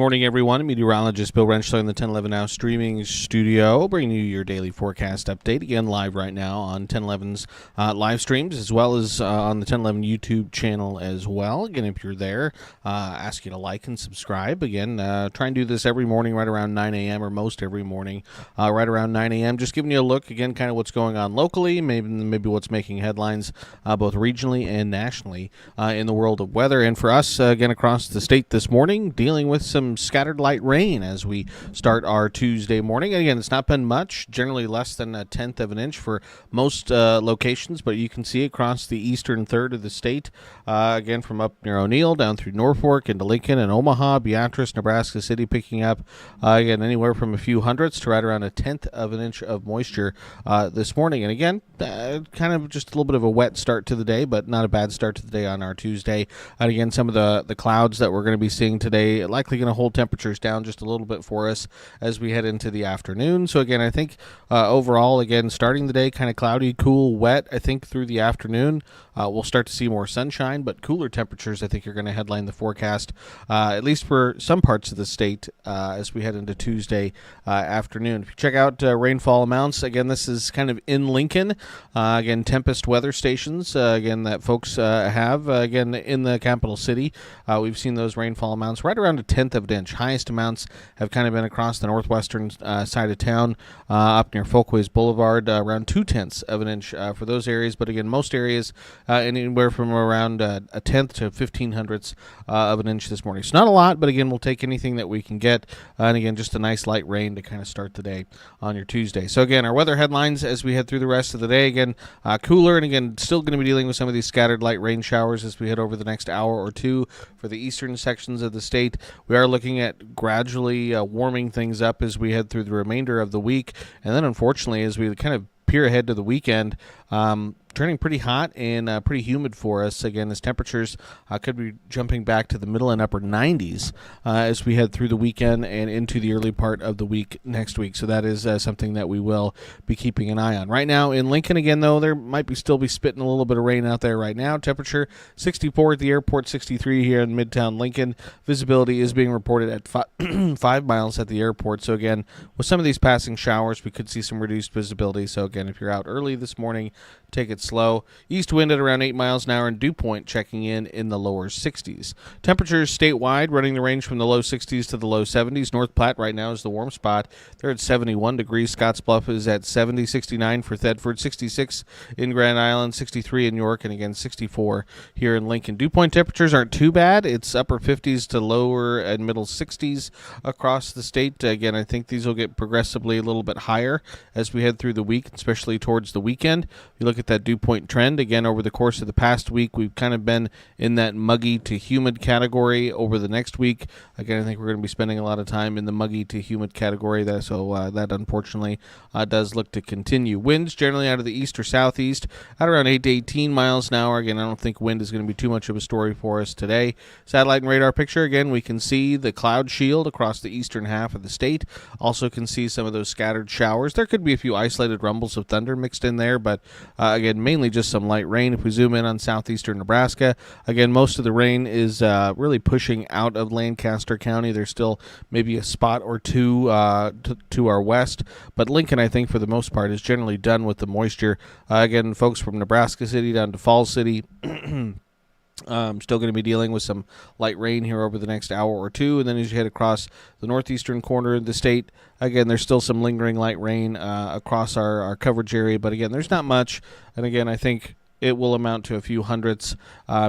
Morning, everyone. Meteorologist Bill Rentschler in the 1011 Now streaming studio, bringing you your daily forecast update. Again, live right now on 1011's live streams, as well as on the 1011 YouTube channel as well. Again, if you're there, ask you to like and subscribe. Again, try and do this every morning right around 9 a.m. or most every morning right around 9 a.m. Just giving you a look, again, kind of what's going on locally, maybe what's making headlines both regionally and nationally in the world of weather. And for us, again, across the state this morning, dealing with some scattered light rain as we start our Tuesday morning. Again, it's not been much, generally less than 1/10 of an inch for most locations, but you can see across the eastern third of the state, again, from up near O'Neill down through Norfolk into Lincoln and Omaha, Beatrice, Nebraska City, picking up, again, anywhere from a few hundredths to right around 1/10 of an inch of moisture this morning. And again, kind of just a little bit of a wet start to the day, but not a bad start to the day on our Tuesday. And again, some of the clouds that we're going to be seeing today likely going to hold temperatures down just a little bit for us as we head into the afternoon. So again, I think overall, again, starting the day kind of cloudy, cool, wet. I think through the afternoon we'll start to see more sunshine, but cooler temperatures I think are going to headline the forecast, at least for some parts of the state as we head into Tuesday afternoon. If you check out rainfall amounts, again, this is kind of in Lincoln. Again, Tempest weather stations, again, that folks have, again, in the capital city. We've seen those rainfall amounts right around 1/10 of an inch. Highest amounts have kind of been across the northwestern side of town, up near Folkways Boulevard, around 2/10 of an inch for those areas. But again, most areas anywhere from around 1/10 to 1/1500ths of an inch this morning. So not a lot, but again, we'll take anything that we can get. And again, just a nice light rain to kind of start the day on your Tuesday. So again, our weather headlines as we head through the rest of the day. Again, cooler, and again, still going to be dealing with some of these scattered light rain showers as we head over the next hour or two for the eastern sections of the state. We are looking at gradually warming things up as we head through the remainder of the week. And then, unfortunately, as we kind of peer ahead to the weekend, turning pretty hot and pretty humid for us. Again, as temperatures could be jumping back to the middle and upper 90s as we head through the weekend and into the early part of the week next week. So that is something that we will be keeping an eye on. Right now in Lincoln, again, though, there might still be spitting a little bit of rain out there right now. Temperature 64 at the airport, 63 here in Midtown Lincoln. Visibility is being reported at 5 miles at the airport. So again, with some of these passing showers, we could see some reduced visibility. So again, if you're out early this morning, take it slow. East wind at around 8 miles an hour, and dew point checking in the lower 60s. Temperatures statewide running the range from the low 60s to the low 70s. North Platte right now is the warm spot. They're at 71 degrees. Scottsbluff is at 70, 69 for Thedford, 66 in Grand Island, 63 in York, and again 64 here in Lincoln. Dew point temperatures aren't too bad. It's upper 50s to lower and middle 60s across the state. Again, I think these will get progressively a little bit higher as we head through the week, especially towards the weekend. If you look at that dew point trend, again, over the course of the past week, we've kind of been in that muggy to humid category. Over the next week, again, I think we're going to be spending a lot of time in the muggy to humid category. That unfortunately does look to continue. Winds generally out of the east or southeast at around 8 to 18 miles an hour. Again, I don't think wind is going to be too much of a story for us today. Satellite and radar picture, again, we can see the cloud shield across the eastern half of the state. Also can see some of those scattered showers. There could be a few isolated rumbles of thunder mixed in there, but again, mainly just some light rain. If we zoom in on southeastern Nebraska, again, most of the rain is really pushing out of Lancaster County. There's still maybe a spot or two to our west, but Lincoln, I think, for the most part, is generally done with the moisture. Again, folks from Nebraska City down to Falls City, still going to be dealing with some light rain here over the next hour or two. And then as you head across the northeastern corner of the state, again, there's still some lingering light rain across our coverage area. But again, there's not much. And again, I think it will amount to a few hundredths,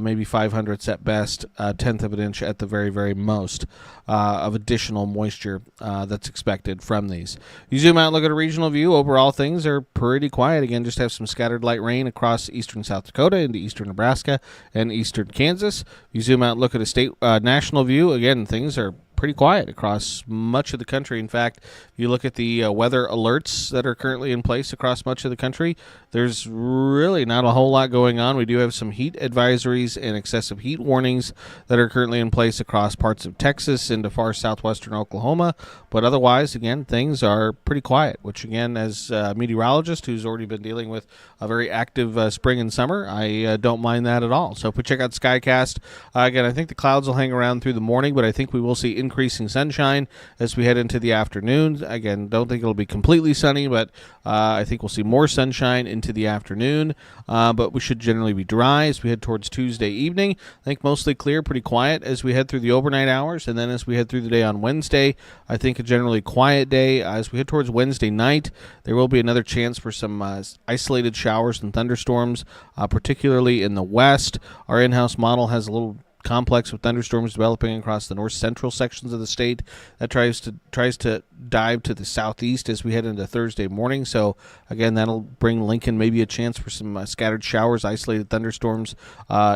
maybe 500ths at best, 1/10 of an inch at the very, very most of additional moisture that's expected from these. You zoom out and look at a regional view. Overall, things are pretty quiet. Again, just have some scattered light rain across eastern South Dakota into eastern Nebraska and eastern Kansas. You zoom out and look at a state national view. Again, things are pretty quiet across much of the country. In fact, if you look at the weather alerts that are currently in place across much of the country, there's really not a whole lot going on. We do have some heat advisories and excessive heat warnings that are currently in place across parts of Texas into far southwestern Oklahoma. But otherwise, again, things are pretty quiet, which, again, as a meteorologist who's already been dealing with a very active spring and summer, I don't mind that at all. So if we check out Skycast, again, I think the clouds will hang around through the morning, but I think we will see increasing sunshine as we head into the afternoon. Again, don't think it'll be completely sunny, but I think we'll see more sunshine into the afternoon. But we should generally be dry as we head towards Tuesday evening. I think mostly clear, pretty quiet as we head through the overnight hours. And then as we head through the day on Wednesday, I think a generally quiet day. As we head towards Wednesday night, there will be another chance for some isolated showers and thunderstorms, particularly in the west. Our in-house model has a little complex with thunderstorms developing across the north central sections of the state that tries to dive to the southeast as we head into Thursday morning. So again, that'll bring Lincoln maybe a chance for some scattered showers, isolated thunderstorms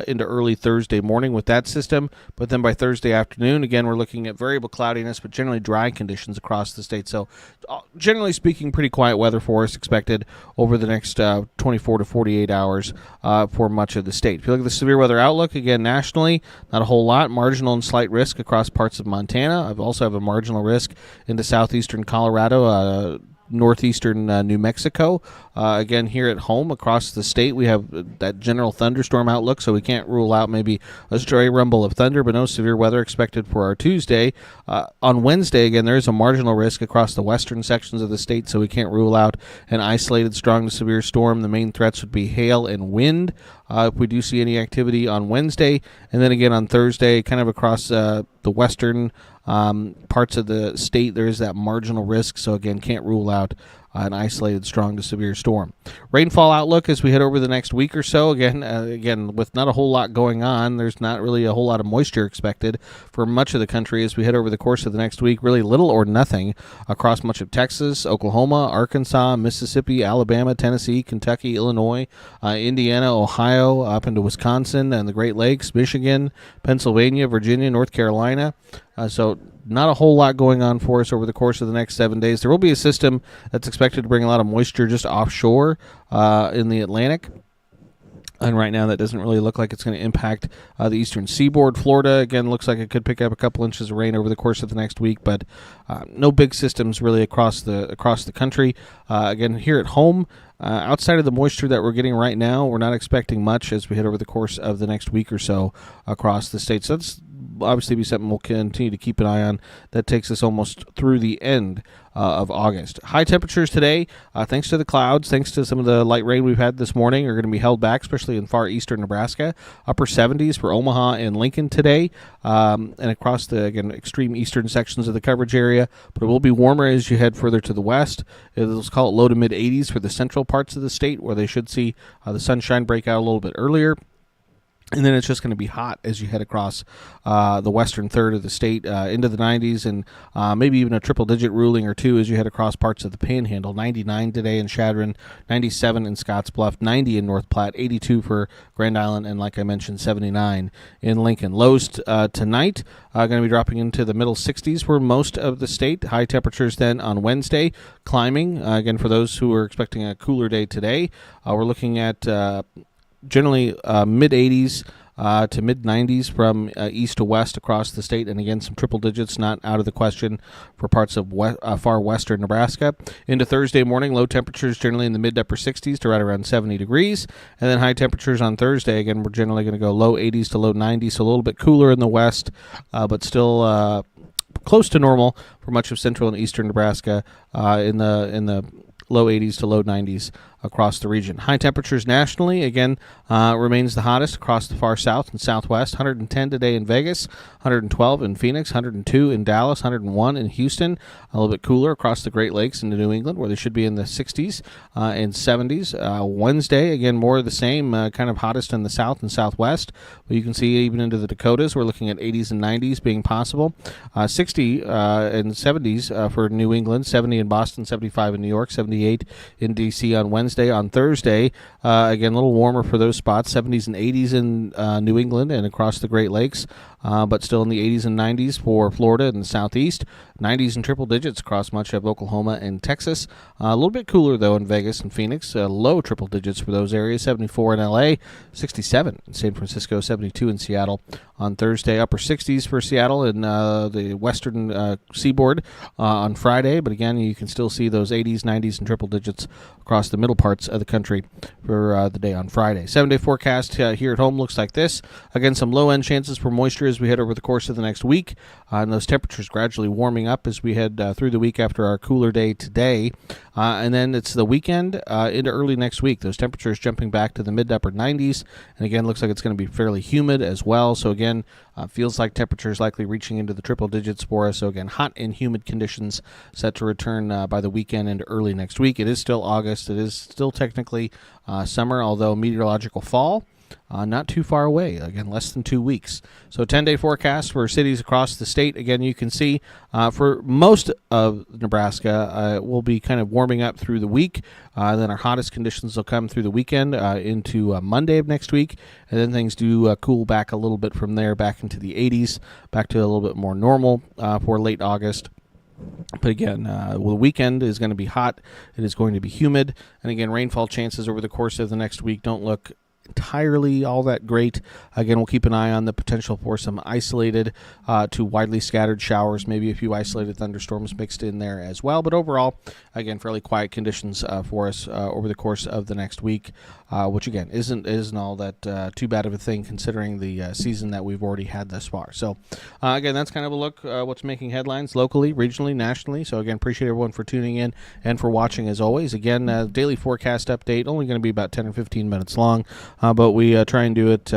into early Thursday morning with that system. But then by Thursday afternoon, again, we're looking at variable cloudiness, but generally dry conditions across the state. So generally speaking, pretty quiet weather for us expected over the next 24 to 48 hours for much of the state. If you look at the severe weather outlook, again, nationally, not a whole lot. Marginal and slight risk across parts of Montana. I also have a marginal risk into southeastern Colorado, northeastern New Mexico. Again, here at home across the state, we have that general thunderstorm outlook, so we can't rule out maybe a stray rumble of thunder, but no severe weather expected for our Tuesday. On Wednesday, again, there is a marginal risk across the western sections of the state, so we can't rule out an isolated strong to severe storm. The main threats would be hail and wind if we do see any activity on Wednesday. And then again on Thursday, kind of across the western parts of the state, there is that marginal risk, so again, can't rule out an isolated strong to severe storm. Rainfall outlook as we head over the next week or so. Again, with not a whole lot going on, there's not really a whole lot of moisture expected for much of the country as we head over the course of the next week. Really little or nothing across much of Texas, Oklahoma, Arkansas, Mississippi, Alabama, Tennessee, Kentucky, Illinois, Indiana, Ohio, up into Wisconsin and the Great Lakes, Michigan, Pennsylvania, Virginia, North Carolina. So not a whole lot going on for us over the course of the next 7 days. There will be a system that's expected to bring a lot of moisture just offshore in the Atlantic. And right now that doesn't really look like it's going to impact the eastern seaboard. Florida, again, looks like it could pick up a couple inches of rain over the course of the next week, but no big systems really across the country. Again, here at home, outside of the moisture that we're getting right now, we're not expecting much as we head over the course of the next week or so across the state. So that's obviously be something we'll continue to keep an eye on. That takes us almost through the end of August. High temperatures today, thanks to the clouds, thanks to some of the light rain we've had this morning, are going to be held back, especially in far eastern Nebraska. Upper 70s for Omaha and Lincoln today, and across the, again, extreme eastern sections of the coverage area. But it will be warmer as you head further to the west. Let's call it low to mid 80s for the central parts of the state, where they should see the sunshine break out a little bit earlier. And then it's just going to be hot as you head across the western third of the state into the 90s, and maybe even a triple-digit ruling or two as you head across parts of the Panhandle. 99 today in Chadron, 97 in Scottsbluff, 90 in North Platte, 82 for Grand Island, and like I mentioned, 79 in Lincoln. Lows tonight going to be dropping into the middle 60s for most of the state. High temperatures then on Wednesday, climbing. Again, for those who are expecting a cooler day today, we're looking at generally mid-80s to mid-90s from east to west across the state, and again, some triple digits not out of the question for parts of far western Nebraska. Into Thursday morning, low temperatures generally in the mid-upper 60s to right around 70 degrees, and then high temperatures on Thursday. Again, we're generally going to go low 80s to low 90s, so a little bit cooler in the west, but still close to normal for much of central and eastern Nebraska in the low 80s to low 90s across the region. High temperatures nationally, again, remains the hottest across the far south and southwest. 110 today in Vegas, 112 in Phoenix, 102 in Dallas, 101 in Houston. A little bit cooler across the Great Lakes into New England, where they should be in the 60s and 70s. Wednesday, again, more of the same, kind of hottest in the south and southwest. But you can see even into the Dakotas, we're looking at 80s and 90s being possible. 60 and 70s for New England, 70 in Boston, 75 in New York, 78 in D.C. on Wednesday. On Thursday, again, a little warmer for those spots, 70s and 80s in New England and across the Great Lakes, but still in the 80s and 90s for Florida and the Southeast, 90s and triple digits across much of Oklahoma and Texas. A little bit cooler, though, in Vegas and Phoenix, low triple digits for those areas, 74 in L.A., 67 in San Francisco, 72 in Seattle on Thursday, upper 60s for Seattle and the western seaboard on Friday, but again, you can still see those 80s, 90s, and triple digits across the middle part parts of the country for the day on Friday. 7-day forecast here at home looks like this. Again, some low-end chances for moisture as we head over the course of the next week. And those temperatures gradually warming up as we head through the week after our cooler day today. And then it's the weekend into early next week. Those temperatures jumping back to the mid to upper 90s. And again, looks like it's going to be fairly humid as well. So again, feels like temperatures likely reaching into the triple digits for us. So again, hot and humid conditions set to return by the weekend into early next week. It is still August. It is still technically summer, although meteorological fall. Not too far away, again, less than 2 weeks. So 10-day forecast for cities across the state. Again, you can see for most of Nebraska, we'll be kind of warming up through the week. Then our hottest conditions will come through the weekend into Monday of next week. And then things do cool back a little bit from there, back into the 80s, back to a little bit more normal for late August. But again, the weekend is going to be hot. It is going to be humid. And again, rainfall chances over the course of the next week don't look entirely all that great. Again, we'll keep an eye on the potential for some isolated to widely scattered showers, maybe a few isolated thunderstorms mixed in there as well. But overall, again, fairly quiet conditions for us over the course of the next week, which again isn't all that too bad of a thing considering the season that we've already had thus far. So again, that's kind of a look what's making headlines locally, regionally, nationally. So again, appreciate everyone for tuning in and for watching as always. Again, daily forecast update, only going to be about 10 or 15 minutes long. But we try and do it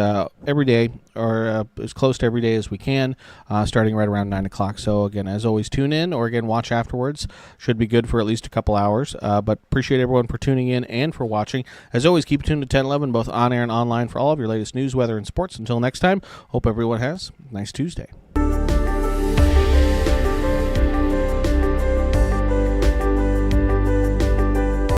every day, or as close to every day as we can, starting right around 9 o'clock. So, again, as always, tune in, or, again, watch afterwards. Should be good for at least a couple hours. But appreciate everyone for tuning in and for watching. As always, keep tuned to 1011, both on air and online, for all of your latest news, weather, and sports. Until next time, hope everyone has a nice Tuesday.